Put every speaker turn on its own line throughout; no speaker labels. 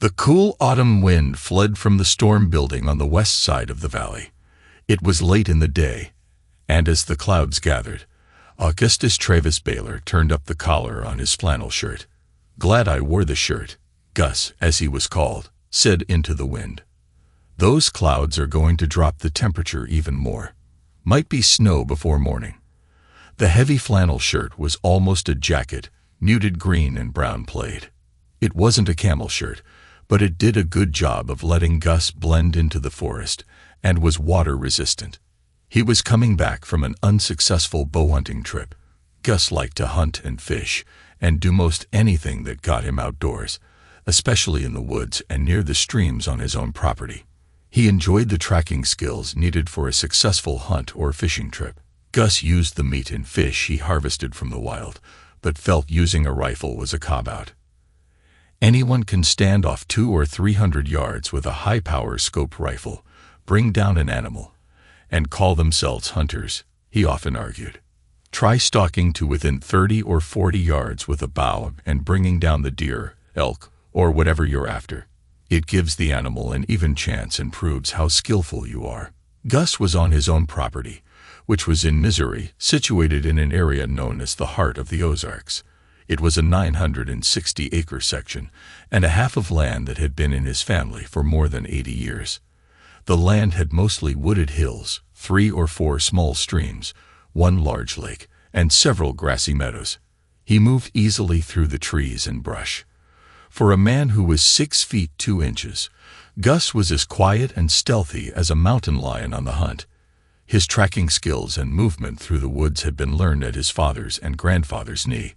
The cool autumn wind fled from the storm building on the west side of the valley. It was late in the day, and as the clouds gathered, Augustus Travis Baylor turned up the collar on his flannel shirt. "Glad I wore the shirt," Gus, as he was called, said into the wind. "Those clouds are going to drop the temperature even more. Might be snow before morning." The heavy flannel shirt was almost a jacket, muted green and brown plaid. It wasn't a camel shirt, but it did a good job of letting Gus blend into the forest and was water resistant. He was coming back from an unsuccessful bow hunting trip. Gus liked to hunt and fish and do most anything that got him outdoors, especially in the woods and near the streams on his own property. He enjoyed the tracking skills needed for a successful hunt or fishing trip. Gus used the meat and fish he harvested from the wild, but felt using a rifle was a cop-out. Anyone can stand off 200 or 300 yards with a high-power scope rifle, bring down an animal, and call themselves hunters, he often argued. Try stalking to within 30 or 40 yards with a bow and bringing down the deer, elk, or whatever you're after. It gives the animal an even chance and proves how skillful you are. Gus was on his own property, which was in Missouri, situated in an area known as the heart of the Ozarks. It was a 960-acre section and a half of land that had been in his family for more than 80 years. The land had mostly wooded hills, 3 or 4 small streams, 1 large lake, and several grassy meadows. He moved easily through the trees and brush. For a man who was 6 feet 2 inches, Gus was as quiet and stealthy as a mountain lion on the hunt. His tracking skills and movement through the woods had been learned at his father's and grandfather's knee.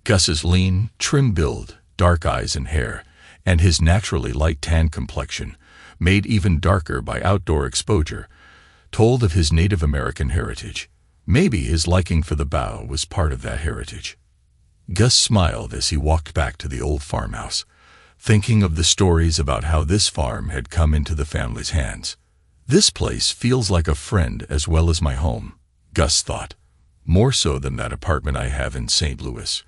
Gus's lean, trim build, dark eyes and hair, and his naturally light tan complexion, made even darker by outdoor exposure, told of his Native American heritage. Maybe his liking for the bow was part of that heritage. Gus smiled as he walked back to the old farmhouse, thinking of the stories about how this farm had come into the family's hands. "This place feels like a friend as well as my home," Gus thought, "more so than that apartment I have in St. Louis."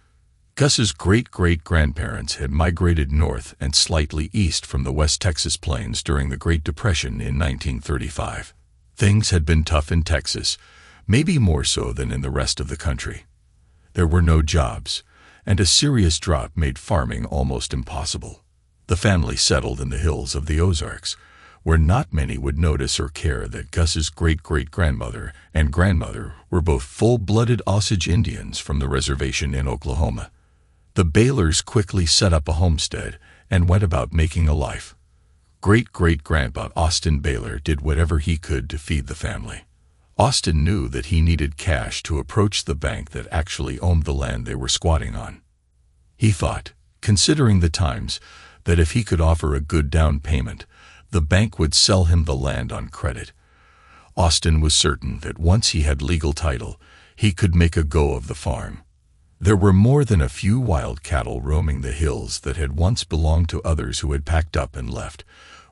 Gus's great-great-grandparents had migrated north and slightly east from the West Texas plains during the Great Depression in 1935. Things had been tough in Texas, maybe more so than in the rest of the country. There were no jobs, and a serious drought made farming almost impossible. The family settled in the hills of the Ozarks, where not many would notice or care that Gus's great-great-grandmother and grandmother were both full-blooded Osage Indians from the reservation in Oklahoma. The Baylors quickly set up a homestead and went about making a life. Great-great-grandpa Austin Baylor did whatever he could to feed the family. Austin knew that he needed cash to approach the bank that actually owned the land they were squatting on. He thought, considering the times, that if he could offer a good down payment, the bank would sell him the land on credit. Austin was certain that once he had legal title, he could make a go of the farm. There were more than a few wild cattle roaming the hills that had once belonged to others who had packed up and left,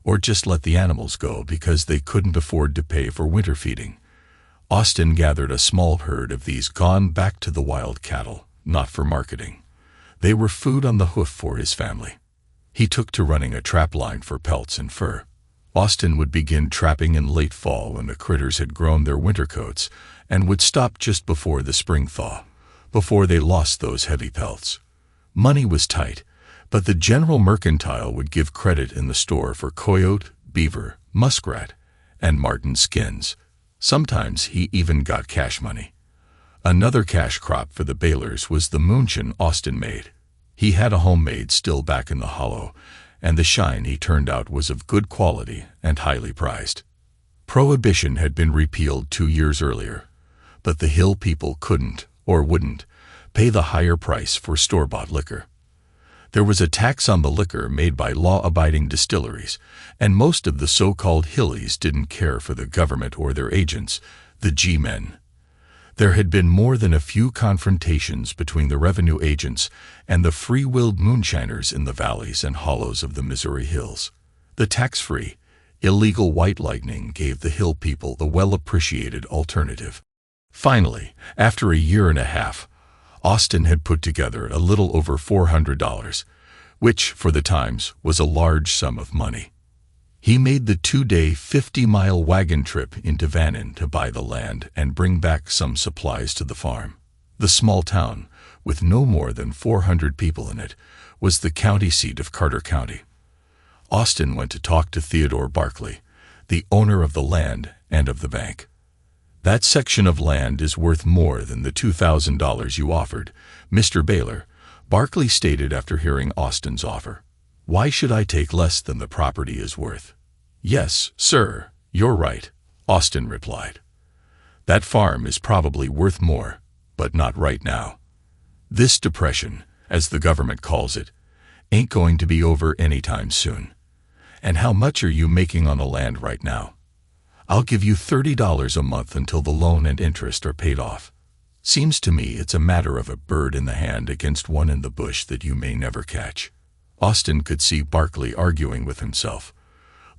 or just let the animals go because they couldn't afford to pay for winter feeding. Austin gathered a small herd of these gone back to the wild cattle, not for marketing. They were food on the hoof for his family. He took to running a trap line for pelts and fur. Austin would begin trapping in late fall when the critters had grown their winter coats and would stop just before the spring thaw, before they lost those heavy pelts. Money was tight, but the General Mercantile would give credit in the store for coyote, beaver, muskrat, and marten skins. Sometimes he even got cash money. Another cash crop for the Baylors was the moonshine Austin made. He had a homemade still back in the hollow, and the shine he turned out was of good quality and highly prized. Prohibition had been repealed 2 years earlier, but the hill people couldn't, or wouldn't, pay the higher price for store-bought liquor. There was a tax on the liquor made by law-abiding distilleries, and most of the so-called hillies didn't care for the government or their agents, the G-men. There had been more than a few confrontations between the revenue agents and the free-willed moonshiners in the valleys and hollows of the Missouri hills. The tax-free, illegal white lightning gave the hill people the well-appreciated alternative. Finally, after a year and a half, Austin had put together a little over $400, which, for the times, was a large sum of money. He made the 2-day 50-mile wagon trip into Vannon to buy the land and bring back some supplies to the farm. The small town, with no more than 400 people in it, was the county seat of Carter County. Austin went to talk to Theodore Barkley, the owner of the land and of the bank. "That section of land is worth more than the $2,000 you offered, Mr. Baylor," Barkley stated after hearing Austin's offer. "Why should I take less than the property is worth?" "Yes, sir, you're right," Austin replied. "That farm is probably worth more, but not right now. This depression, as the government calls it, ain't going to be over anytime soon. And how much are you making on the land right now?" "I'll give you $30 a month until the loan and interest are paid off. Seems to me it's a matter of a bird in the hand against one in the bush that you may never catch." Austin could see Barkley arguing with himself.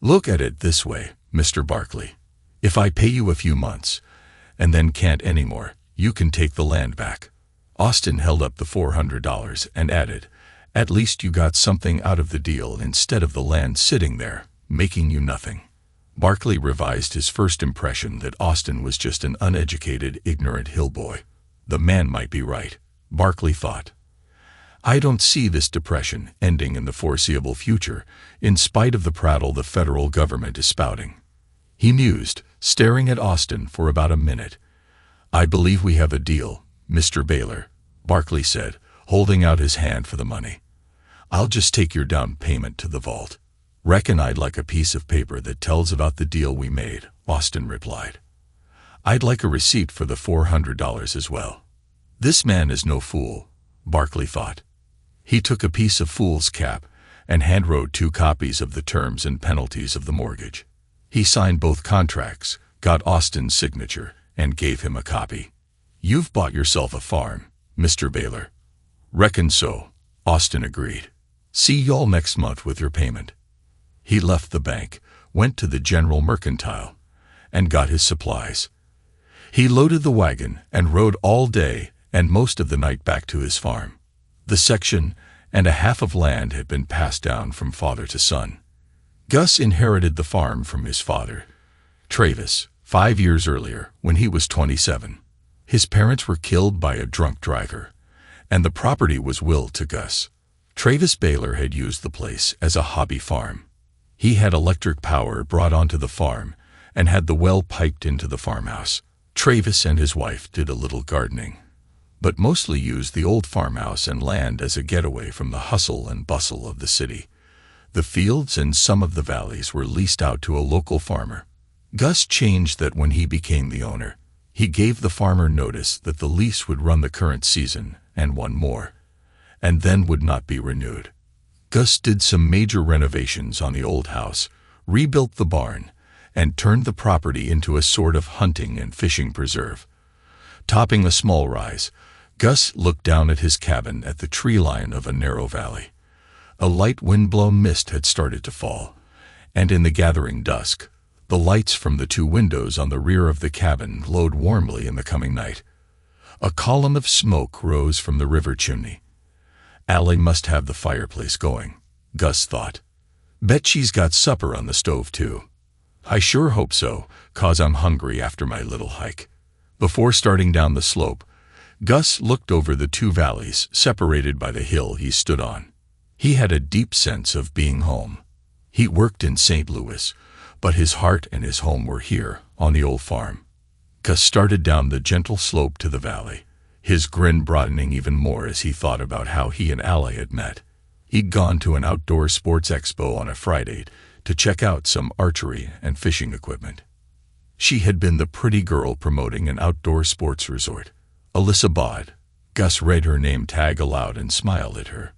"Look at it this way, Mr. Barkley. If I pay you a few months, and then can't anymore, you can take the land back." Austin held up the $400 and added, "At least you got something out of the deal instead of the land sitting there, making you nothing." Barkley revised his first impression that Austin was just an uneducated, ignorant hillboy. The man might be right, Barkley thought. "I don't see this depression ending in the foreseeable future, in spite of the prattle the federal government is spouting." He mused, staring at Austin for about a minute. "I believe we have a deal, Mr. Baylor," Barkley said, holding out his hand for the money. "I'll just take your down payment to the vault." "Reckon I'd like a piece of paper that tells about the deal we made," Austin replied. "I'd like a receipt for the $400 as well." This man is no fool, Barkley thought. He took a piece of fool's cap and handwrote 2 copies of the terms and penalties of the mortgage. He signed both contracts, got Austin's signature, and gave him a copy. "You've bought yourself a farm, Mr. Baylor." "Reckon so," Austin agreed. "See y'all next month with your payment." He left the bank, went to the General Mercantile, and got his supplies. He loaded the wagon and rode all day and most of the night back to his farm. The section and a half of land had been passed down from father to son. Gus inherited the farm from his father, Travis, 5 years earlier when he was 27. His parents were killed by a drunk driver, and the property was willed to Gus. Travis Baylor had used the place as a hobby farm. He had electric power brought onto the farm and had the well piped into the farmhouse. Travis and his wife did a little gardening, but mostly used the old farmhouse and land as a getaway from the hustle and bustle of the city. The fields and some of the valleys were leased out to a local farmer. Gus changed that when he became the owner. He gave the farmer notice that the lease would run the current season and one more, and then would not be renewed. Gus did some major renovations on the old house, rebuilt the barn, and turned the property into a sort of hunting and fishing preserve. Topping a small rise, Gus looked down at his cabin at the tree line of a narrow valley. A light wind-blown mist had started to fall, and in the gathering dusk, the lights from the 2 windows on the rear of the cabin glowed warmly in the coming night. A column of smoke rose from the river chimney. "Allie must have the fireplace going," Gus thought. "Bet she's got supper on the stove, too. I sure hope so, 'cause I'm hungry after my little hike." Before starting down the slope, Gus looked over the 2 valleys separated by the hill he stood on. He had a deep sense of being home. He worked in St. Louis, but his heart and his home were here, on the old farm. Gus started down the gentle slope to the valley, his grin broadening even more as he thought about how he and Allie had met. He'd gone to an outdoor sports expo on a Friday to check out some archery and fishing equipment. She had been the pretty girl promoting an outdoor sports resort. Alysa Bod. Gus read her name tag aloud and smiled at her.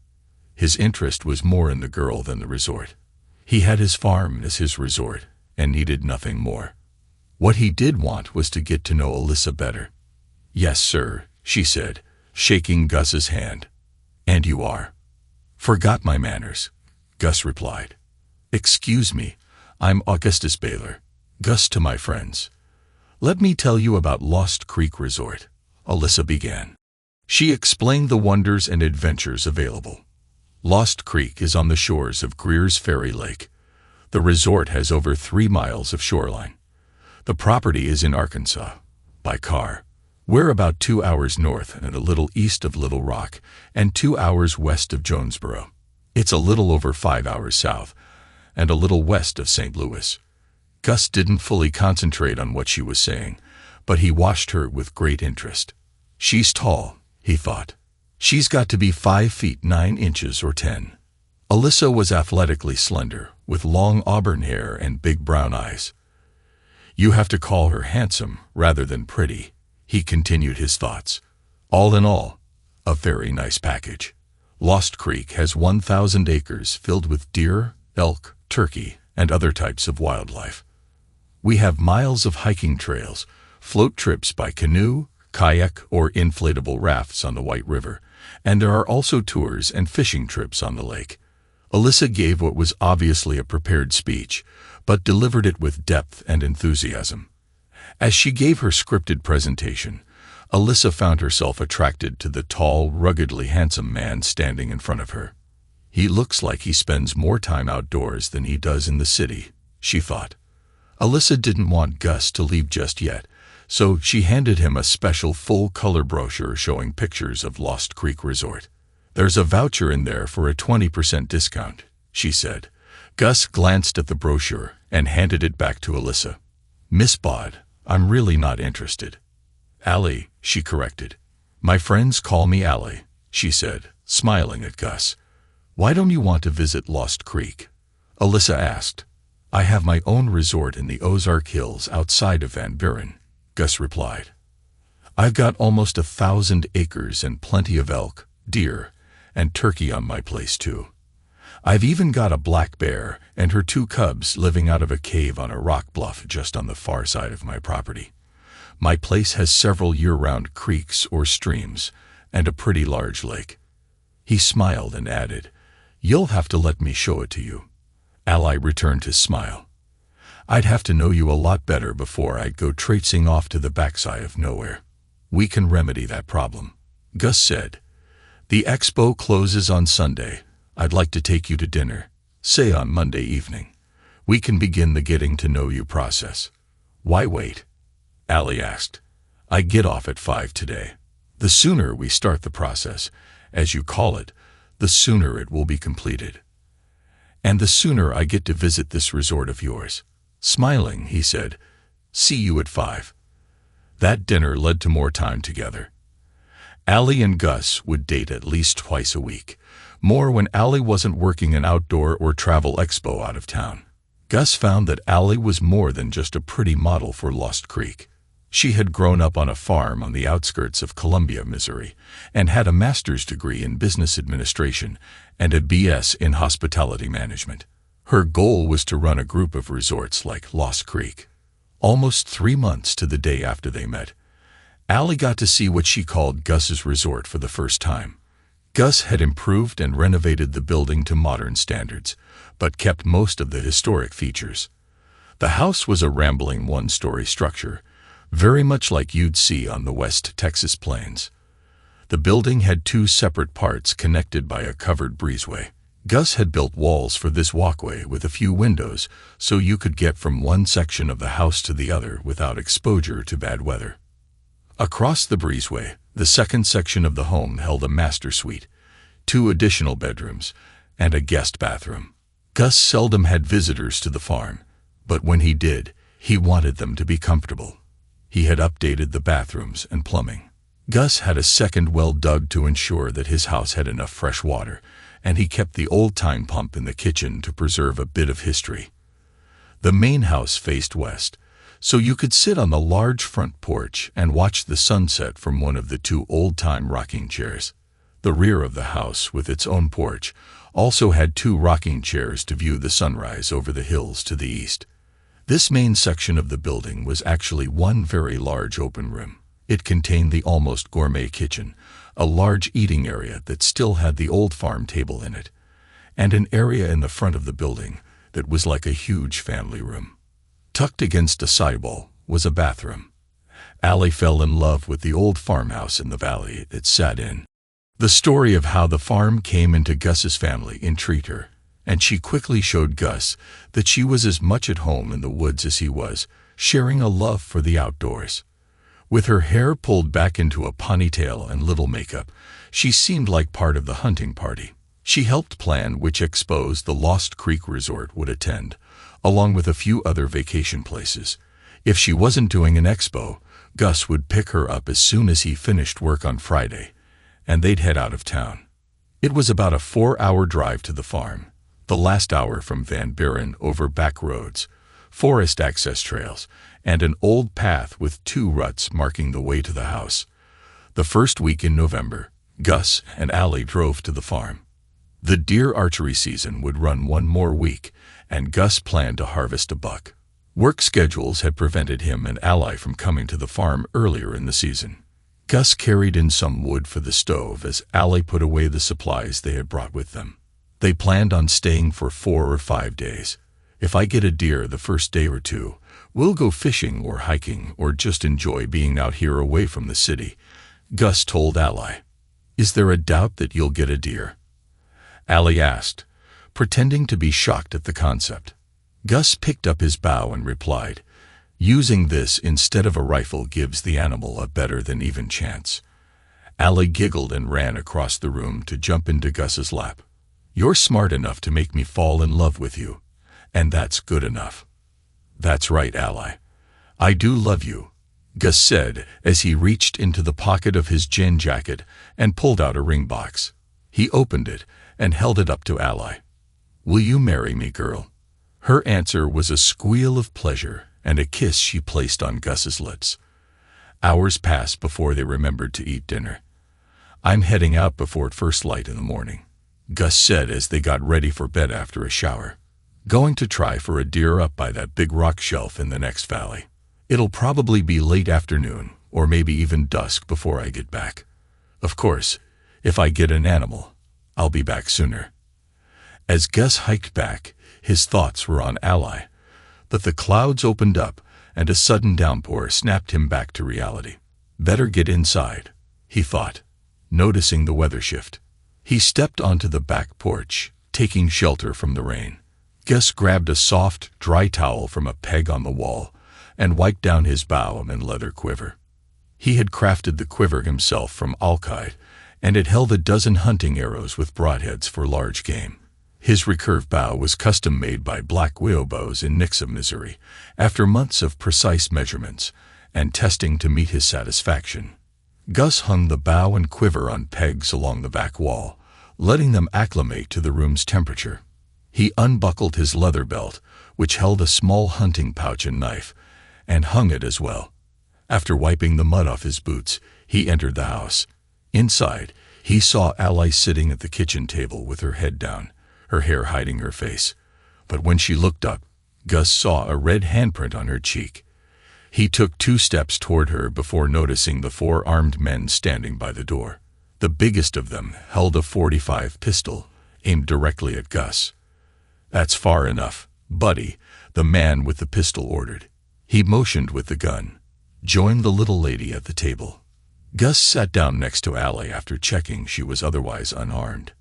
His interest was more in the girl than the resort. He had his farm as his resort and needed nothing more. What he did want was to get to know Alysa better. "Yes, sir," she said, shaking Gus's hand. "And you are?" "Forgot my manners," Gus replied. "Excuse me, I'm Augustus Baylor." "Gus to my friends. Let me tell you about Lost Creek Resort," Alysa began. She explained the wonders and adventures available. Lost Creek is on the shores of Greer's Ferry Lake. The resort has over 3 miles of shoreline. The property is in Arkansas, by car. We're about 2 hours north and a little east of Little Rock, and 2 hours west of Jonesboro. It's a little over 5 hours south, and a little west of St. Louis. Gus didn't fully concentrate on what she was saying, but he watched her with great interest. She's tall, he thought. She's got to be 5 feet 9 inches or 10. Alysa was athletically slender, with long auburn hair and big brown eyes. You have to call her handsome rather than pretty, he continued his thoughts. All in all, a very nice package. Lost Creek has 1,000 acres filled with deer, elk, turkey, and other types of wildlife. We have miles of hiking trails, float trips by canoe, kayak, or inflatable rafts on the White River, and there are also tours and fishing trips on the lake. Alysa gave what was obviously a prepared speech, but delivered it with depth and enthusiasm. As she gave her scripted presentation, Alysa found herself attracted to the tall, ruggedly handsome man standing in front of her. He looks like he spends more time outdoors than he does in the city, she thought. Alysa didn't want Gus to leave just yet, so she handed him a special full-color brochure showing pictures of Lost Creek Resort. There's a voucher in there for a 20% discount, she said. Gus glanced at the brochure and handed it back to Alysa. Miss Bod, I'm really not interested. Allie, she corrected. My friends call me Allie, she said, smiling at Gus. Why don't you want to visit Lost Creek? Alysa asked. I have my own resort in the Ozark Hills outside of Van Buren, Gus replied. I've got almost 1,000 acres and plenty of elk, deer, and turkey on my place too. I've even got a black bear and her 2 cubs living out of a cave on a rock bluff just on the far side of my property. My place has several year-round creeks or streams and a pretty large lake. He smiled and added, You'll have to let me show it to you. Ally returned his smile. I'd have to know you a lot better before I'd go traipsing off to the backside of nowhere. We can remedy that problem. Gus said, The expo closes on Sunday. I'd like to take you to dinner, say on Monday evening. We can begin the getting to know you process. Why wait? Allie asked. I get off at 5 today. The sooner we start the process, as you call it, the sooner it will be completed. And the sooner I get to visit this resort of yours. Smiling, he said, See you at 5. That dinner led to more time together. Allie and Gus would date at least twice a week, more when Allie wasn't working an outdoor or travel expo out of town. Gus found that Allie was more than just a pretty model for Lost Creek. She had grown up on a farm on the outskirts of Columbia, Missouri, and had a master's degree in business administration and a BS in hospitality management. Her goal was to run a group of resorts like Lost Creek. Almost 3 months to the day after they met, Allie got to see what she called Gus's resort for the first time. Gus had improved and renovated the building to modern standards, but kept most of the historic features. The house was a rambling 1-story structure, very much like you'd see on the West Texas plains. The building had 2 separate parts connected by a covered breezeway. Gus had built walls for this walkway with a few windows so you could get from one section of the house to the other without exposure to bad weather. Across the breezeway, the second section of the home held a master suite, 2 additional bedrooms, and a guest bathroom. Gus seldom had visitors to the farm, but when he did, he wanted them to be comfortable. He had updated the bathrooms and plumbing. Gus had a second well dug to ensure that his house had enough fresh water, and he kept the old-time pump in the kitchen to preserve a bit of history. The main house faced west, so you could sit on the large front porch and watch the sunset from one of the 2 old-time rocking chairs. The rear of the house, with its own porch, also had 2 rocking chairs to view the sunrise over the hills to the east. This main section of the building was actually one very large open room. It contained the almost gourmet kitchen, a large eating area that still had the old farm table in it, and an area in the front of the building that was like a huge family room. Tucked against a sidewall was a bathroom. Allie fell in love with the old farmhouse in the valley it sat in. The story of how the farm came into Gus's family intrigued her, and she quickly showed Gus that she was as much at home in the woods as he was, sharing a love for the outdoors. With her hair pulled back into a ponytail and little makeup, she seemed like part of the hunting party. She helped plan which expos the Lost Creek Resort would attend, along with a few other vacation places. If she wasn't doing an expo, Gus would pick her up as soon as he finished work on Friday, and they'd head out of town. It was about a 4-hour drive to the farm, the last hour from Van Buren over back roads, forest access trails, and an old path with 2 ruts marking the way to the house. The first week in November, Gus and Allie drove to the farm. The deer archery season would run 1 more week, and Gus planned to harvest a buck. Work schedules had prevented him and Allie from coming to the farm earlier in the season. Gus carried in some wood for the stove as Allie put away the supplies they had brought with them. They planned on staying for 4 or 5 days. If I get a deer the first day or 2, we'll go fishing or hiking or just enjoy being out here away from the city, Gus told Allie. Is there a doubt that you'll get a deer? Allie asked, pretending to be shocked at the concept. Gus picked up his bow and replied, using this instead of a rifle gives the animal a better than even chance. Allie giggled and ran across the room to jump into Gus's lap. You're smart enough to make me fall in love with you, and that's good enough. That's right, Allie. I do love you, Gus said as he reached into the pocket of his jean jacket and pulled out a ring box. He opened it and held it up to Allie. Will you marry me, girl? Her answer was a squeal of pleasure and a kiss she placed on Gus's lips. Hours passed before they remembered to eat dinner. I'm heading out before first light in the morning, Gus said as they got ready for bed after a shower. Going to try for a deer up by that big rock shelf in the next valley. It'll probably be late afternoon or maybe even dusk before I get back. Of course, if I get an animal, I'll be back sooner. As Gus hiked back, his thoughts were on Allie, but the clouds opened up and a sudden downpour snapped him back to reality. Better get inside, he thought, noticing the weather shift. He stepped onto the back porch, taking shelter from the rain. Gus grabbed a soft, dry towel from a peg on the wall and wiped down his bow and leather quiver. He had crafted the quiver himself from alkite, and it held a dozen hunting arrows with broadheads for large game. His recurve bow was custom-made by Black Widow Bows in Nixa, Missouri, after months of precise measurements and testing to meet his satisfaction. Gus hung the bow and quiver on pegs along the back wall, letting them acclimate to the room's temperature. He unbuckled his leather belt, which held a small hunting pouch and knife, and hung it as well. After wiping the mud off his boots, he entered the house. Inside, he saw Allie sitting at the kitchen table with her head down, her hair hiding her face. But when she looked up, Gus saw a red handprint on her cheek. He took 2 steps toward her before noticing the 4 armed men standing by the door. The biggest of them held a .45 pistol, aimed directly at Gus. That's far enough, buddy, the man with the pistol ordered. He motioned with the gun. Join the little lady at the table. Gus sat down next to Allie after checking she was otherwise unarmed.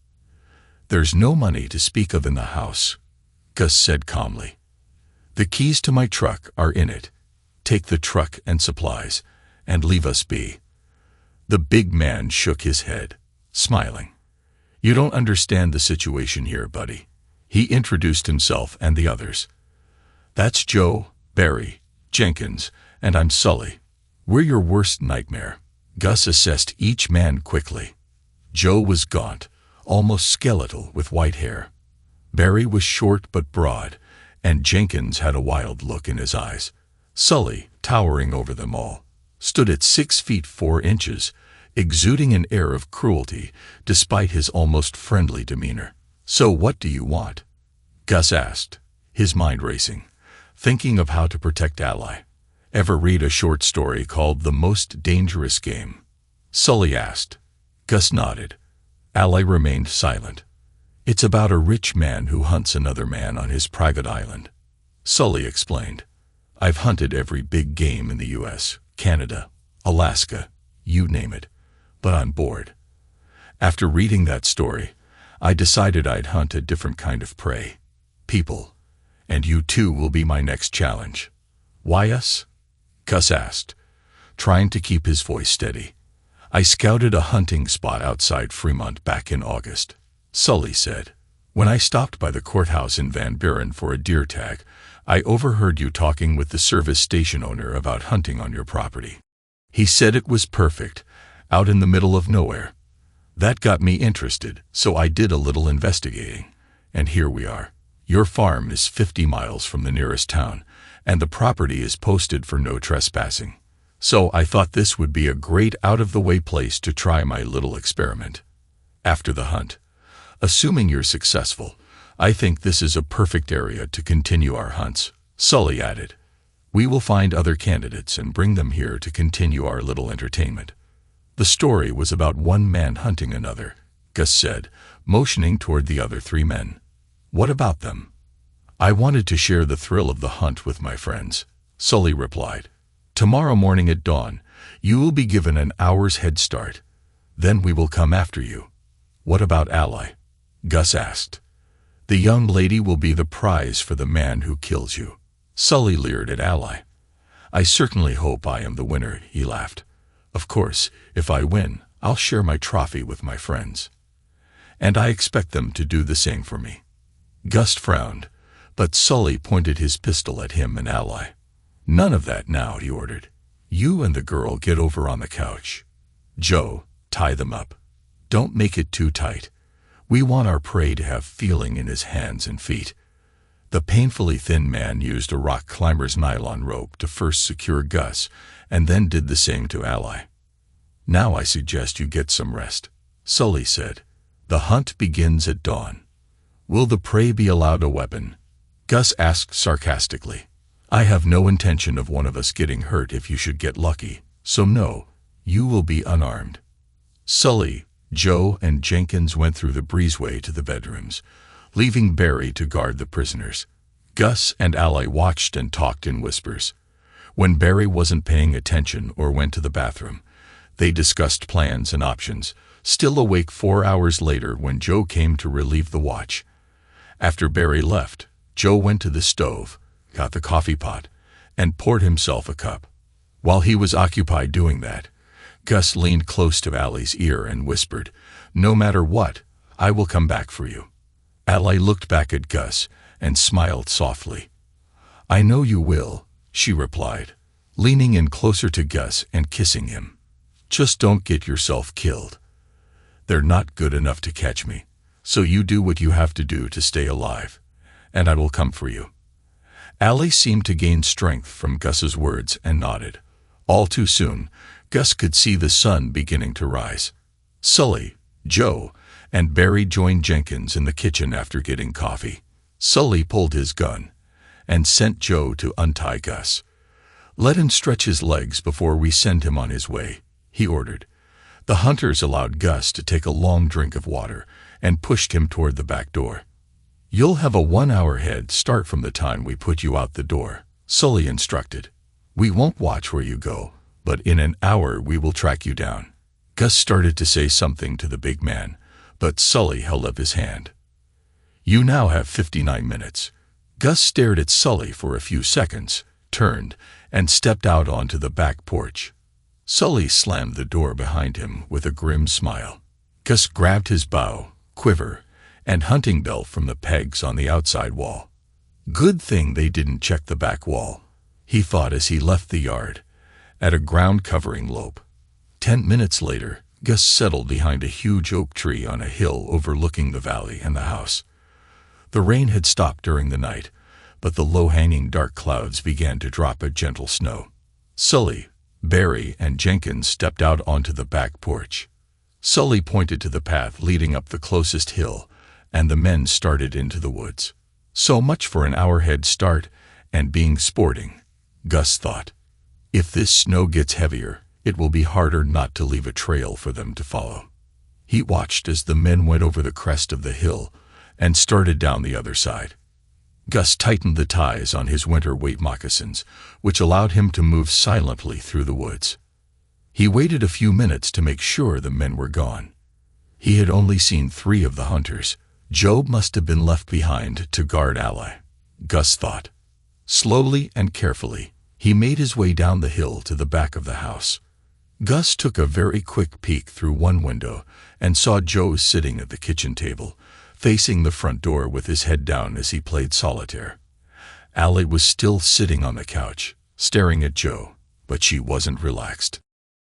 There's no money to speak of in the house, Gus said calmly. The keys to my truck are in it. Take the truck and supplies, and leave us be. The big man shook his head, smiling. You don't understand the situation here, buddy. He introduced himself and the others. That's Joe, Barry, Jenkins, and I'm Sully. We're your worst nightmare. Gus assessed each man quickly. Joe was gaunt, almost skeletal with white hair. Barry was short but broad, and Jenkins had a wild look in his eyes. Sully, towering over them all, stood at 6 feet 4 inches, exuding an air of cruelty despite his almost friendly demeanor. So what do you want? Gus asked, his mind racing, thinking of how to protect Allie. Ever read a short story called The Most Dangerous Game? Sully asked. Gus nodded. Allie remained silent. It's about a rich man who hunts another man on his private island. Sully explained. I've hunted every big game in the U.S., Canada, Alaska, you name it, but I'm bored. After reading that story, I decided I'd hunt a different kind of prey. People. And you too will be my next challenge. Why us? Gus asked, trying to keep his voice steady. I scouted a hunting spot outside Fremont back in August. Sully said, when I stopped by the courthouse in Van Buren for a deer tag, I overheard you talking with the service station owner about hunting on your property. He said it was perfect, out in the middle of nowhere. That got me interested, so I did a little investigating. And here we are. Your farm is 50 miles from the nearest town, and the property is posted for no trespassing. So I thought this would be a great out-of-the-way place to try my little experiment. After the hunt, assuming you're successful, I think this is a perfect area to continue our hunts, Sully added. We will find other candidates and bring them here to continue our little entertainment. The story was about one man hunting another, Gus said, motioning toward the other 3 men. What about them? I wanted to share the thrill of the hunt with my friends, Sully replied. Tomorrow morning at dawn, you will be given an hour's head start. Then we will come after you. What about Ally? Gus asked. The young lady will be the prize for the man who kills you. Sully leered at Ally. I certainly hope I am the winner, he laughed. Of course, if I win, I'll share my trophy with my friends. And I expect them to do the same for me. Gus frowned, but Sully pointed his pistol at him and Ally. None of that now, he ordered. You and the girl get over on the couch. Joe, tie them up. Don't make it too tight. We want our prey to have feeling in his hands and feet. The painfully thin man used a rock climber's nylon rope to first secure Gus, and then did the same to Ally. Now I suggest you get some rest, Sully said. The hunt begins at dawn. Will the prey be allowed a weapon? Gus asked sarcastically. I have no intention of one of us getting hurt if you should get lucky, so no, you will be unarmed. Sully, Joe, and Jenkins went through the breezeway to the bedrooms, leaving Barry to guard the prisoners. Gus and Ally watched and talked in whispers. When Barry wasn't paying attention or went to the bathroom, they discussed plans and options, still awake 4 hours later when Joe came to relieve the watch. After Barry left, Joe went to the stove, got the coffee pot, and poured himself a cup. While he was occupied doing that, Gus leaned close to Ally's ear and whispered, No matter what, I will come back for you. Ally looked back at Gus and smiled softly. I know you will, she replied, leaning in closer to Gus and kissing him. Just don't get yourself killed. They're not good enough to catch me, so you do what you have to do to stay alive, and I will come for you. Ally seemed to gain strength from Gus's words and nodded. All too soon, Gus could see the sun beginning to rise. Sully, Joe, and Barry joined Jenkins in the kitchen after getting coffee. Sully pulled his gun and sent Joe to untie Gus. Let him stretch his legs before we send him on his way, he ordered. The hunters allowed Gus to take a long drink of water and pushed him toward the back door. You'll have a 1-hour head start from the time we put you out the door, Sully instructed. We won't watch where you go, but in an hour we will track you down. Gus started to say something to the big man, but Sully held up his hand. You now have 59 minutes. Gus stared at Sully for a few seconds, turned, and stepped out onto the back porch. Sully slammed the door behind him with a grim smile. Gus grabbed his bow, quiver, and hunting belt from the pegs on the outside wall. Good thing they didn't check the back wall, he thought as he left the yard, at a ground-covering lope. 10 minutes later, Gus settled behind a huge oak tree on a hill overlooking the valley and the house. The rain had stopped during the night, but the low-hanging dark clouds began to drop a gentle snow. Sully, Barry, and Jenkins stepped out onto the back porch. Sully pointed to the path leading up the closest hill, and the men started into the woods. So much for an hour head start and being sporting, Gus thought. If this snow gets heavier, it will be harder not to leave a trail for them to follow. He watched as the men went over the crest of the hill and started down the other side. Gus tightened the ties on his winter weight moccasins, which allowed him to move silently through the woods. He waited a few minutes to make sure the men were gone. He had only seen 3 of the hunters. Joe must have been left behind to guard Ally, Gus thought. Slowly and carefully, he made his way down the hill to the back of the house. Gus took a very quick peek through one window and saw Joe sitting at the kitchen table, facing the front door with his head down as he played solitaire. Ally was still sitting on the couch, staring at Joe, but she wasn't relaxed.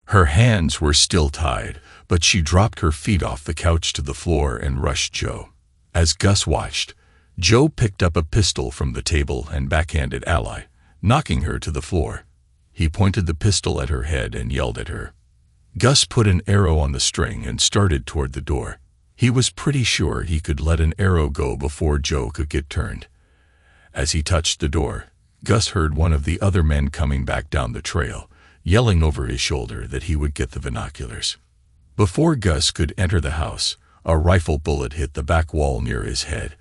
Her hands were still tied, but she dropped her feet off the couch to the floor and rushed Joe. As Gus watched, Joe picked up a pistol from the table and backhanded Ally, knocking her to the floor. He pointed the pistol at her head and yelled at her. Gus put an arrow on the string and started toward the door. He was pretty sure he could let an arrow go before Joe could get turned. As he touched the door, Gus heard one of the other men coming back down the trail, yelling over his shoulder that he would get the binoculars. Before Gus could enter the house, a rifle bullet hit the back wall near his head,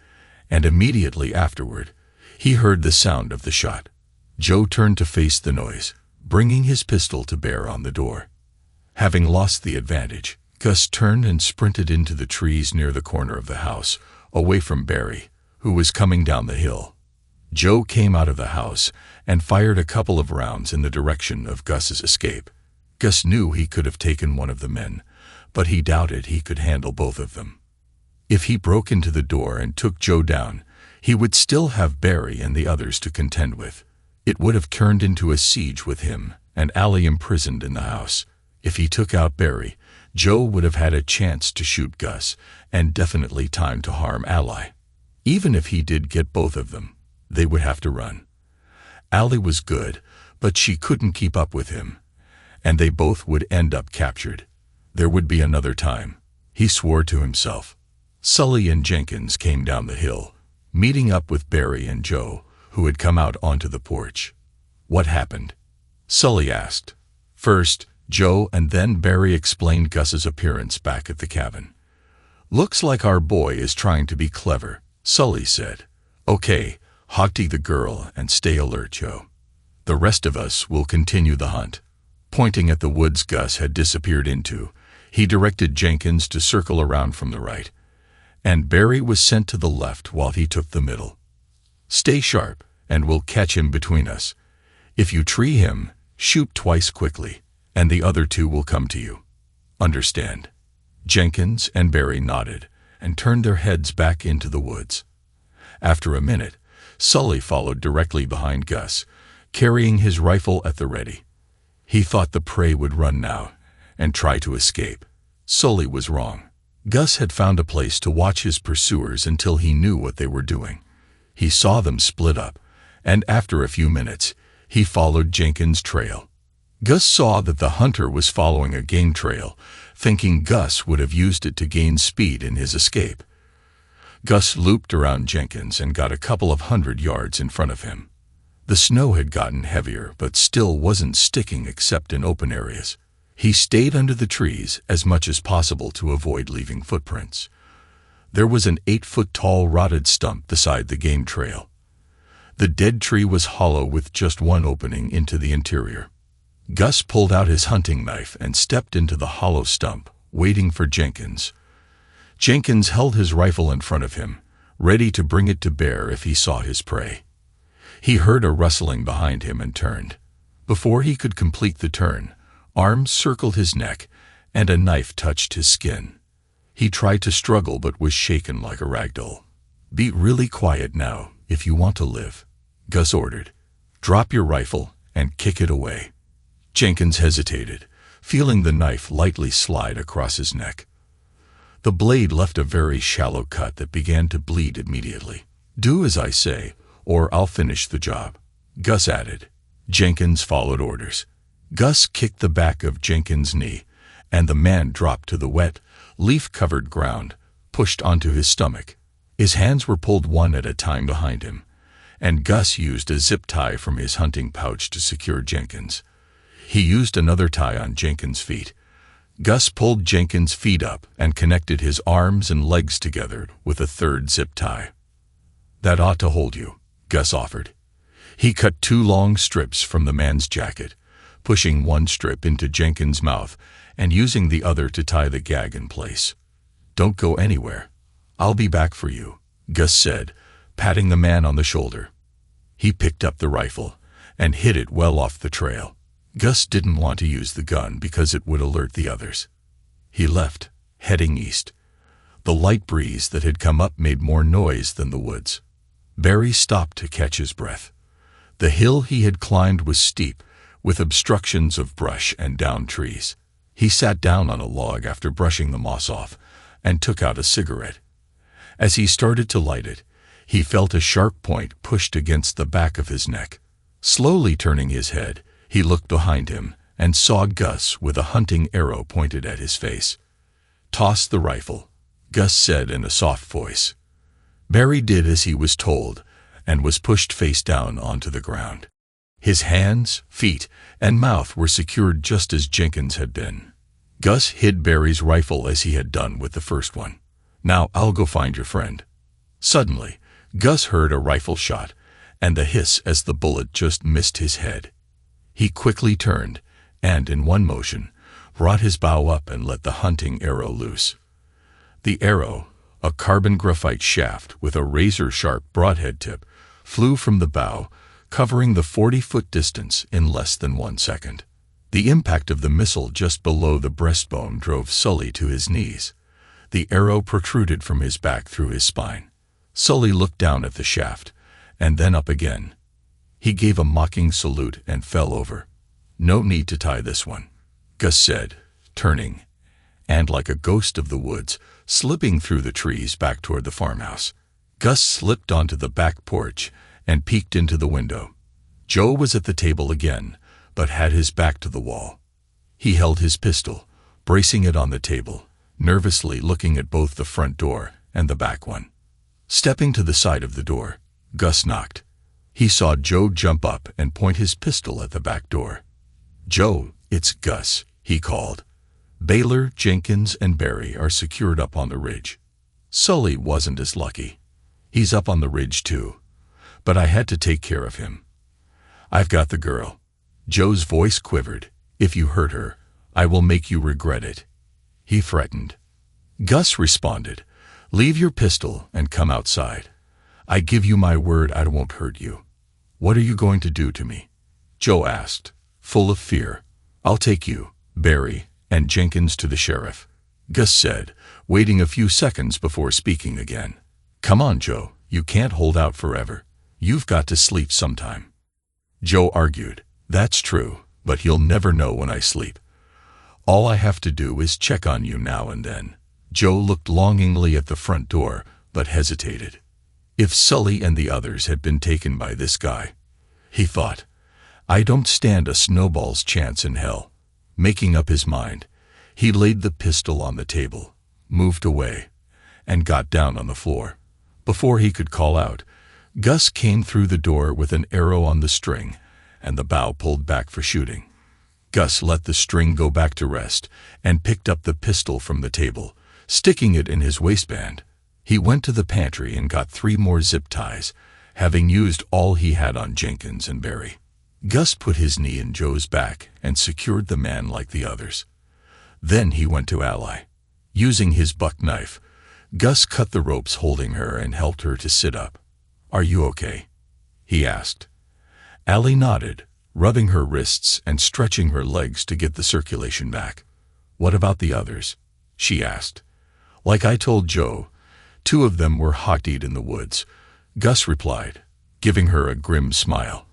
and immediately afterward, he heard the sound of the shot. Joe turned to face the noise, bringing his pistol to bear on the door. Having lost the advantage, Gus turned and sprinted into the trees near the corner of the house, away from Barry, who was coming down the hill. Joe came out of the house and fired a couple of rounds in the direction of Gus's escape. Gus knew he could have taken one of the men, but he doubted he could handle both of them. If he broke into the door and took Joe down, he would still have Barry and the others to contend with. It would have turned into a siege with him and Ally imprisoned in the house. If he took out Barry, Joe would have had a chance to shoot Gus and definitely time to harm Ally. Even if he did get both of them, they would have to run. Ally was good, but she couldn't keep up with him, and they both would end up captured. There would be another time, he swore to himself. Sully and Jenkins came down the hill, meeting up with Barry and Joe, who had come out onto the porch. What happened? Sully asked. First, Joe and then Barry explained Gus's appearance back at the cabin. Looks like our boy is trying to be clever, Sully said. Okay, hogtie the girl and stay alert, Joe. The rest of us will continue the hunt. Pointing at the woods Gus had disappeared into, he directed Jenkins to circle around from the right, and Barry was sent to the left while he took the middle. Stay sharp, and we'll catch him between us. If you tree him, shoot twice quickly, and the other 2 will come to you. Understand? Jenkins and Barry nodded and turned their heads back into the woods. After a minute, Sully followed directly behind Gus, carrying his rifle at the ready. He thought the prey would run now and try to escape. Sully was wrong. Gus had found a place to watch his pursuers until he knew what they were doing. He saw them split up, and after a few minutes, he followed Jenkins' trail. Gus saw that the hunter was following a game trail, thinking Gus would have used it to gain speed in his escape. Gus looped around Jenkins and got a couple of 100 yards in front of him. The snow had gotten heavier but still wasn't sticking except in open areas. He stayed under the trees as much as possible to avoid leaving footprints. There was an 8-foot-tall rotted stump beside the game trail. The dead tree was hollow with just one opening into the interior. Gus pulled out his hunting knife and stepped into the hollow stump, waiting for Jenkins. Jenkins held his rifle in front of him, ready to bring it to bear if he saw his prey. He heard a rustling behind him and turned. Before he could complete the turn, arms circled his neck and a knife touched his skin. He tried to struggle but was shaken like a ragdoll. Be really quiet now if you want to live, Gus ordered. Drop your rifle and kick it away. Jenkins hesitated, feeling the knife lightly slide across his neck. The blade left a very shallow cut that began to bleed immediately. Do as I say, or I'll finish the job, Gus added. Jenkins followed orders. Gus kicked the back of Jenkins' knee, and the man dropped to the wet, leaf-covered ground, pushed onto his stomach. His hands were pulled one at a time behind him, and Gus used a zip tie from his hunting pouch to secure Jenkins. He used another tie on Jenkins' feet. Gus pulled Jenkins' feet up and connected his arms and legs together with a third zip tie. That ought to hold you, Gus offered. He cut 2 long strips from the man's jacket, pushing one strip into Jenkins' mouth and using the other to tie the gag in place. "Don't go anywhere. I'll be back for you," Gus said, patting the man on the shoulder. He picked up the rifle and hid it well off the trail. Gus didn't want to use the gun because it would alert the others. He left, heading east. The light breeze that had come up made more noise than the woods. Barry stopped to catch his breath. The hill he had climbed was steep, with obstructions of brush and downed trees. He sat down on a log after brushing the moss off and took out a cigarette. As he started to light it, he felt a sharp point pushed against the back of his neck. Slowly turning his head, he looked behind him and saw Gus with a hunting arrow pointed at his face. "Toss the rifle," Gus said in a soft voice. Barry did as he was told and was pushed face down onto the ground. His hands, feet, and mouth were secured just as Jenkins had been. Gus hid Barry's rifle as he had done with the first one. "Now I'll go find your friend." Suddenly, Gus heard a rifle shot and the hiss as the bullet just missed his head. He quickly turned and, in one motion, brought his bow up and let the hunting arrow loose. The arrow, a carbon graphite shaft with a razor-sharp broadhead tip, flew from the bow, covering the 40-foot distance in less than 1 second. The impact of the missile just below the breastbone drove Sully to his knees. The arrow protruded from his back through his spine. Sully looked down at the shaft, and then up again. He gave a mocking salute and fell over. "No need to tie this one," Gus said, turning, and like a ghost of the woods, slipping through the trees back toward the farmhouse. Gus slipped onto the back porch and peeked into the window. Joe was at the table again, but had his back to the wall. He held his pistol, bracing it on the table, nervously looking at both the front door and the back one. Stepping to the side of the door, Gus knocked. He saw Joe jump up and point his pistol at the back door. "Joe, it's Gus," he called. "Baylor, Jenkins, and Barry are secured up on the ridge. Sully wasn't as lucky. He's up on the ridge too, but I had to take care of him. I've got the girl." Joe's voice quivered. "If you hurt her, I will make you regret it," he threatened. Gus responded, "Leave your pistol and come outside. I give you my word I won't hurt you." "What are you going to do to me?" Joe asked, full of fear. "I'll take you, Barry, and Jenkins to the sheriff," Gus said, waiting a few seconds before speaking again. "Come on, Joe, you can't hold out forever. You've got to sleep sometime." Joe argued, "That's true, but you'll never know when I sleep. All I have to do is check on you now and then." Joe looked longingly at the front door, but hesitated. If Sully and the others had been taken by this guy, he thought, I don't stand a snowball's chance in hell. Making up his mind, he laid the pistol on the table, moved away, and got down on the floor. Before he could call out, Gus came through the door with an arrow on the string, and the bow pulled back for shooting. Gus let the string go back to rest and picked up the pistol from the table, sticking it in his waistband. He went to the pantry and got 3 more zip ties, having used all he had on Jenkins and Barry. Gus put his knee in Joe's back and secured the man like the others. Then he went to Ally. Using his buck knife, Gus cut the ropes holding her and helped her to sit up. "Are you okay?" he asked. Ally nodded, rubbing her wrists and stretching her legs to get the circulation back. "What about the others?" she asked. "Like I told Joe, 2 of them were hockeyed in the woods," Gus replied, giving her a grim smile.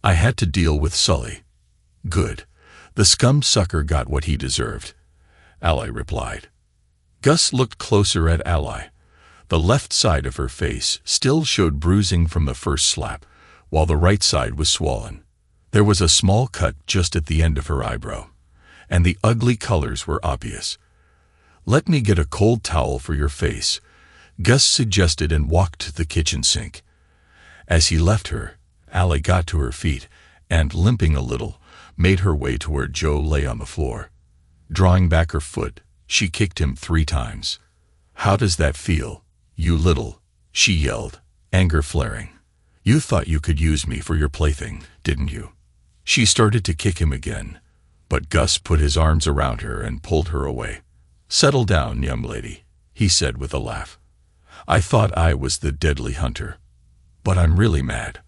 "I had to deal with Sully." "Good. The scum sucker got what he deserved," Ally replied. Gus looked closer at Ally. The left side of her face still showed bruising from the first slap, while the right side was swollen. There was a small cut just at the end of her eyebrow, and the ugly colors were obvious. "Let me get a cold towel for your face," Gus suggested and walked to the kitchen sink. As he left her, Ally got to her feet and, limping a little, made her way to where Joe lay on the floor. Drawing back her foot, she kicked him 3 times. "How does that feel, you little?" she yelled, anger flaring. "You thought you could use me for your plaything, didn't you?" She started to kick him again, but Gus put his arms around her and pulled her away. "Settle down, young lady," he said with a laugh. I thought I was the deadly hunter. But I'm really mad.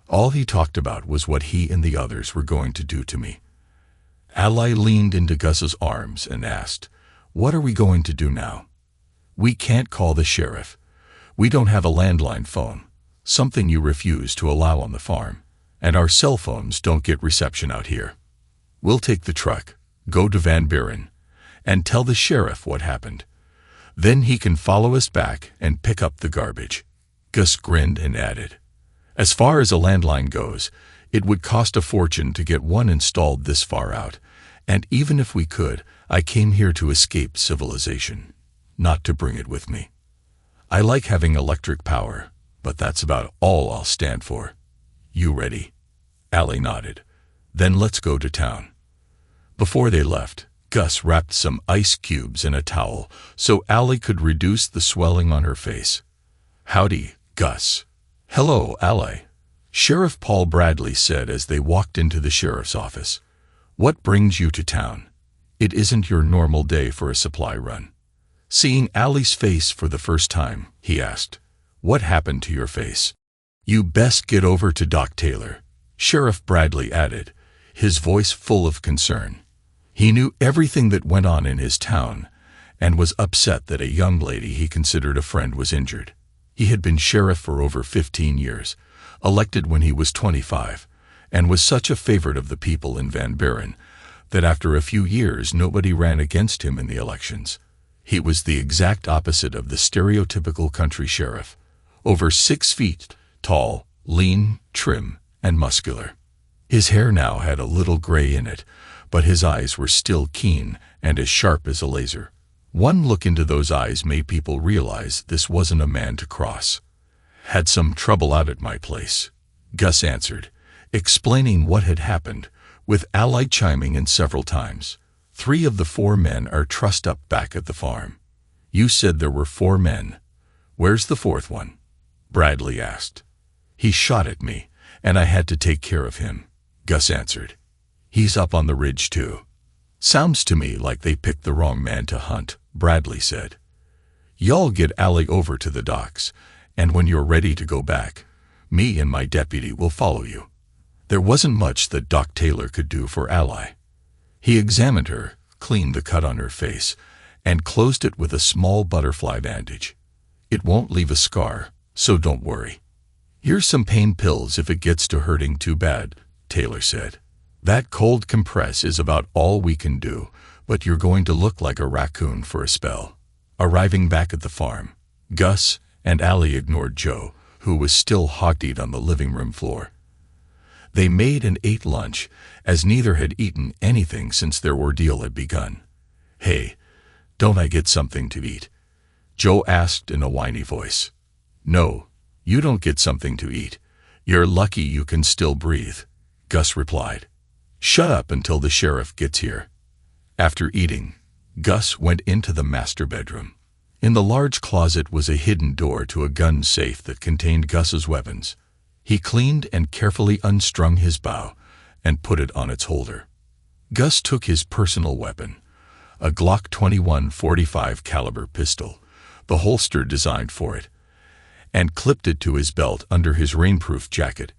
All he talked about was what he and the others were going to do to me. Ally leaned into Gus's arms and asked, "What are we going to do now?" "We can't call the sheriff. We don't have a landline phone, something you refuse to allow on the farm, and our cell phones don't get reception out here. We'll take the truck, go to Van Buren, and tell the sheriff what happened. Then he can follow us back and pick up the garbage." Gus grinned and added, "As far as a landline goes, it would cost a fortune to get one installed this far out, and even if we could, I came here to escape civilization, not to bring it with me. I like having electric power, but that's about all I'll stand for. You ready?" Ally nodded. "Then let's go to town." Before they left, Gus wrapped some ice cubes in a towel so Ally could reduce the swelling on her face. "Howdy, Gus." "Hello, Ally," Sheriff Paul Bradley said as they walked into the sheriff's office. "What brings you to town? It isn't your normal day for a supply run." Seeing Ally's face for the first time, he asked, "What happened to your face?" "You best get over to Doc Taylor," Sheriff Bradley added, his voice full of concern. He knew everything that went on in his town and was upset that a young lady he considered a friend was injured. He had been sheriff for over 15 years, elected when he was 25, and was such a favorite of the people in Van Buren that after a few years nobody ran against him in the elections. He was the exact opposite of the stereotypical country sheriff, over 6 feet tall, lean, trim, and muscular. His hair now had a little gray in it, but his eyes were still keen and as sharp as a laser. One look into those eyes made people realize this wasn't a man to cross. "Had some trouble out at my place," Gus answered, explaining what had happened, with Ally chiming in several times. 3 of the 4 men are trussed up back at the farm." "You said there were 4 men. Where's the 4th one?" Bradley asked. "He shot at me, and I had to take care of him," Gus answered. "He's up on the ridge too." "Sounds to me like they picked the wrong man to hunt," Bradley said. "Y'all get Ally over to the docks, and when you're ready to go back, me and my deputy will follow you." There wasn't much that Doc Taylor could do for Ally. He examined her, cleaned the cut on her face, and closed it with a small butterfly bandage. "It won't leave a scar, so don't worry. Here's some pain pills if it gets to hurting too bad," Taylor said. "That cold compress is about all we can do, but you're going to look like a raccoon for a spell." Arriving back at the farm, Gus and Ally ignored Joe, who was still hog-tied on the living room floor. They made and ate lunch, as neither had eaten anything since their ordeal had begun. "Hey, don't I get something to eat?" Joe asked in a whiny voice. "No, you don't get something to eat. You're lucky you can still breathe," Gus replied. "Shut up until the sheriff gets here." After eating, Gus went into the master bedroom. In the large closet was a hidden door to a gun safe that contained Gus's weapons. He cleaned and carefully unstrung his bow and put it on its holder. Gus took his personal weapon, a Glock 21 .45 caliber pistol, the holster designed for it, and clipped it to his belt under his rainproof jacket.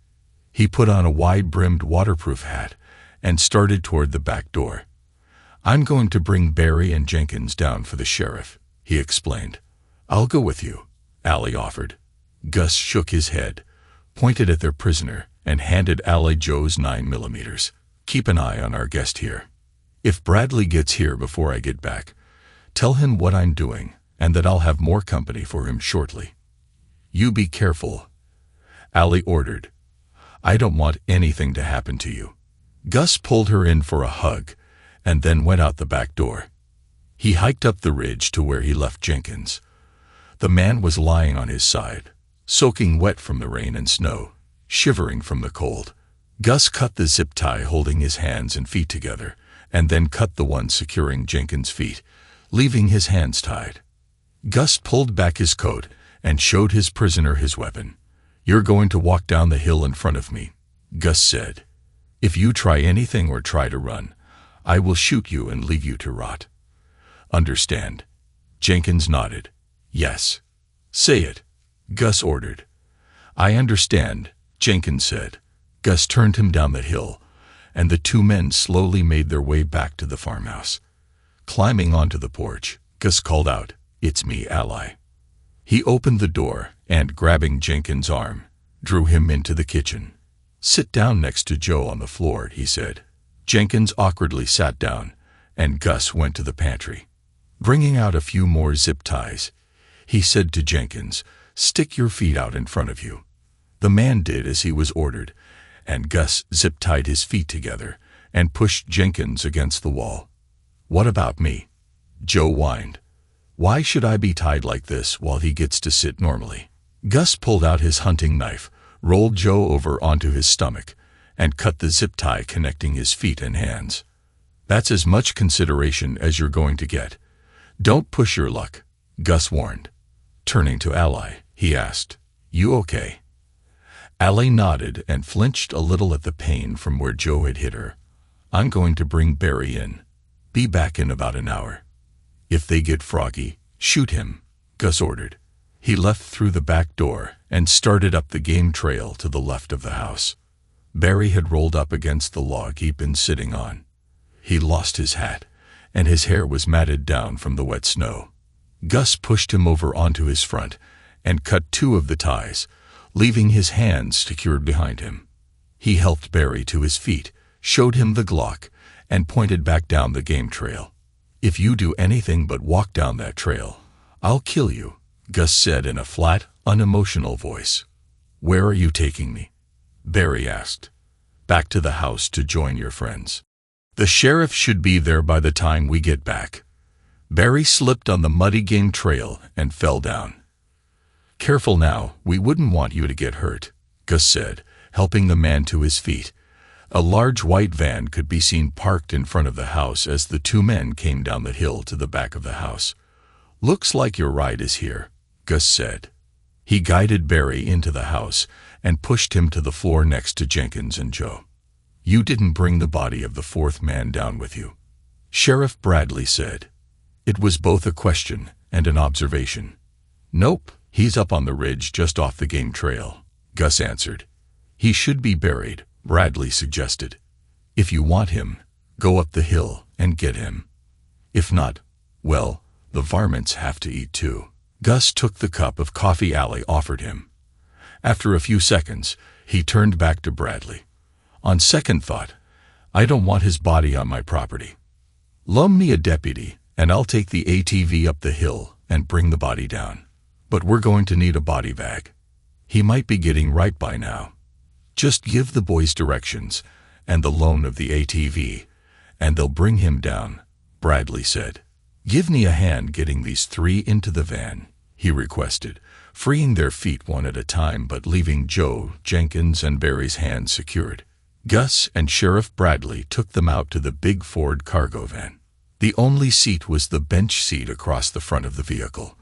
He put on a wide-brimmed waterproof hat and started toward the back door. "I'm going to bring Barry and Jenkins down for the sheriff," he explained. "I'll go with you," Ally offered. Gus shook his head, pointed at their prisoner, and handed Ally Joe's 9mm. "Keep an eye on our guest here. If Bradley gets here before I get back, tell him what I'm doing and that I'll have more company for him shortly." "You be careful," Ally ordered. "I don't want anything to happen to you." Gus pulled her in for a hug and then went out the back door. He hiked up the ridge to where he left Jenkins. The man was lying on his side, soaking wet from the rain and snow, shivering from the cold. Gus cut the zip tie holding his hands and feet together, and then cut the one securing Jenkins' feet, leaving his hands tied. Gus pulled back his coat and showed his prisoner his weapon. "You're going to walk down the hill in front of me," Gus said. "If you try anything or try to run, I will shoot you and leave you to rot. Understand?" Jenkins nodded. Yes. Say it, Gus ordered. I understand, Jenkins said. Gus turned him down the hill, and the two men slowly made their way back to the farmhouse. Climbing onto the porch, Gus called out, "It's me, Ally." He opened the door and, grabbing Jenkins' arm, drew him into the kitchen. "Sit down next to Joe on the floor," he said. Jenkins awkwardly sat down, and Gus went to the pantry. Bringing out a few more zip ties, he said to Jenkins, "Stick your feet out in front of you." The man did as he was ordered, and Gus zip-tied his feet together and pushed Jenkins against the wall. "What about me?" Joe whined. "Why should I be tied like this while he gets to sit normally?" Gus pulled out his hunting knife, rolled Joe over onto his stomach, and cut the zip tie connecting his feet and hands. "That's as much consideration as you're going to get. Don't push your luck," Gus warned. Turning to Ally, he asked, "You okay?" Ally nodded and flinched a little at the pain from where Joe had hit her. "I'm going to bring Barry in. Be back in about an hour. If they get froggy, shoot him," Gus ordered. He left through the back door and started up the game trail to the left of the house. Barry had rolled up against the log he'd been sitting on. He lost his hat, and his hair was matted down from the wet snow. Gus pushed him over onto his front and cut two of the ties, leaving his hands secured behind him. He helped Barry to his feet, showed him the Glock, and pointed back down the game trail. "If you do anything but walk down that trail, I'll kill you," Gus said in a flat, unemotional voice. "Where are you taking me?" Barry asked. "Back to the house to join your friends. The sheriff should be there by the time we get back." Barry slipped on the muddy game trail and fell down. "Careful now, we wouldn't want you to get hurt," Gus said, helping the man to his feet. A large white van could be seen parked in front of the house as the two men came down the hill to the back of the house. "Looks like your ride is here," Gus said. He guided Barry into the house and pushed him to the floor next to Jenkins and Joe. "You didn't bring the body of the fourth man down with you," Sheriff Bradley said. It was both a question and an observation. "Nope, he's up on the ridge just off the game trail," Gus answered. "He should be buried," Bradley suggested. "If you want him, go up the hill and get him. If not, well, the varmints have to eat too." Gus took the cup of coffee Ally offered him. After a few seconds, he turned back to Bradley. "On second thought, I don't want his body on my property. Loan me a deputy, and I'll take the ATV up the hill and bring the body down. But we're going to need a body bag. He might be getting right by now. Just give the boys directions and the loan of the ATV, and they'll bring him down," Bradley said. "Give me a hand getting these three into the van," he requested, freeing their feet one at a time but leaving Joe, Jenkins, and Barry's hands secured. Gus and Sheriff Bradley took them out to the big Ford cargo van. The only seat was the bench seat across the front of the vehicle.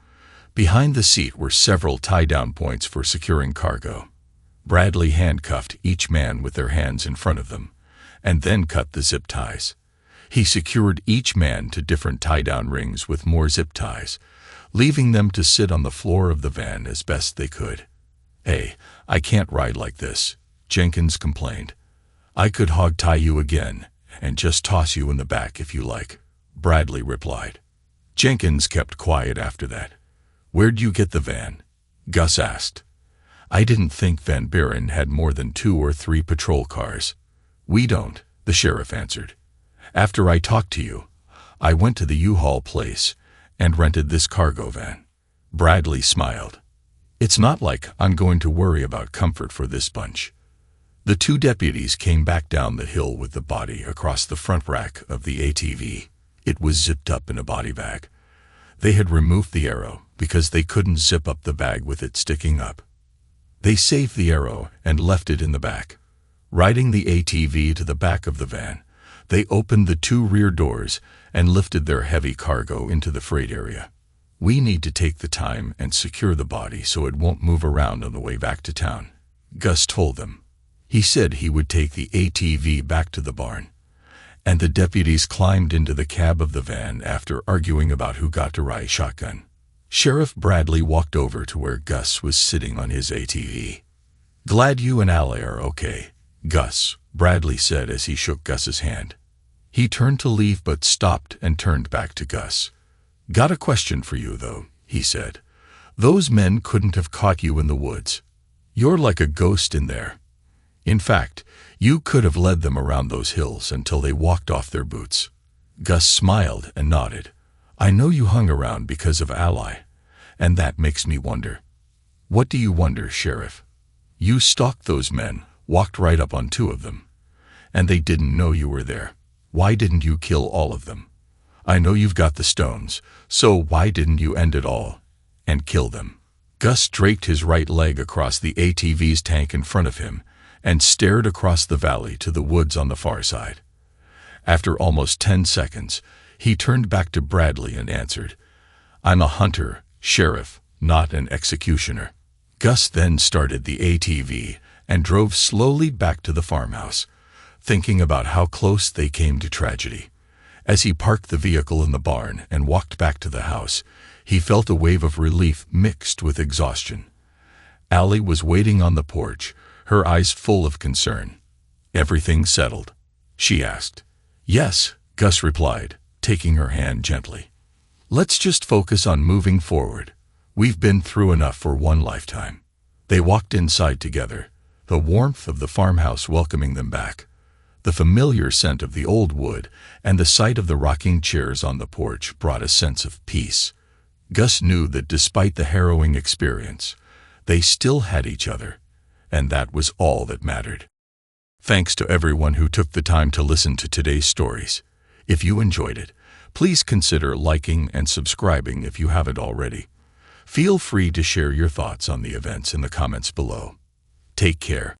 Behind the seat were several tie-down points for securing cargo. Bradley handcuffed each man with their hands in front of them, and then cut the zip ties. He secured each man to different tie-down rings with more zip ties, leaving them to sit on the floor of the van as best they could. "Hey, I can't ride like this," Jenkins complained. "I could hog-tie you again and just toss you in the back if you like," Bradley replied. Jenkins kept quiet after that. "Where'd you get the van?" Gus asked. "I didn't think Van Buren had more than 2 or 3 patrol cars." "We don't," the sheriff answered. "After I talked to you, I went to the U-Haul place and rented this cargo van." Bradley smiled. "It's not like I'm going to worry about comfort for this bunch." The 2 deputies came back down the hill with the body across the front rack of the ATV. It was zipped up in a body bag. They had removed the arrow because they couldn't zip up the bag with it sticking up. They saved the arrow and left it in the back. Riding the ATV to the back of the van, they opened the 2 rear doors and lifted their heavy cargo into the freight area. "We need to take the time and secure the body so it won't move around on the way back to town," Gus told them. He said he would take the ATV back to the barn. and the deputies climbed into the cab of the van after arguing about who got to ride shotgun. Sheriff Bradley walked over to where Gus was sitting on his ATV. "Glad you and Allie are okay, Gus," Bradley said as he shook Gus's hand. He turned to leave but stopped and turned back to Gus. "Got a question for you, though," he said. "Those men couldn't have caught you in the woods. You're like a ghost in there. In fact, you could have led them around those hills until they walked off their boots." Gus smiled and nodded. "I know you hung around because of Ally, and that makes me wonder." "What do you wonder, Sheriff?" "You stalked those men, walked right up on 2 of them, and they didn't know you were there. Why didn't you kill all of them? I know you've got the stones, so why didn't you end it all and kill them?" Gus draped his right leg across the ATV's tank in front of him and stared across the valley to the woods on the far side. After almost 10 seconds, he turned back to Bradley and answered, "I'm a hunter, Sheriff, not an executioner." Gus then started the ATV and drove slowly back to the farmhouse, thinking about how close they came to tragedy. As he parked the vehicle in the barn and walked back to the house, he felt a wave of relief mixed with exhaustion. Allie was waiting on the porch, her eyes full of concern. "Everything settled?" she asked. "Yes," Gus replied, taking her hand gently. "Let's just focus on moving forward. We've been through enough for one lifetime." They walked inside together, the warmth of the farmhouse welcoming them back. The familiar scent of the old wood and the sight of the rocking chairs on the porch brought a sense of peace. Gus knew that despite the harrowing experience, they still had each other, and that was all that mattered. Thanks to everyone who took the time to listen to today's stories. If you enjoyed it, please consider liking and subscribing if you haven't already. Feel free to share your thoughts on the events in the comments below. Take care.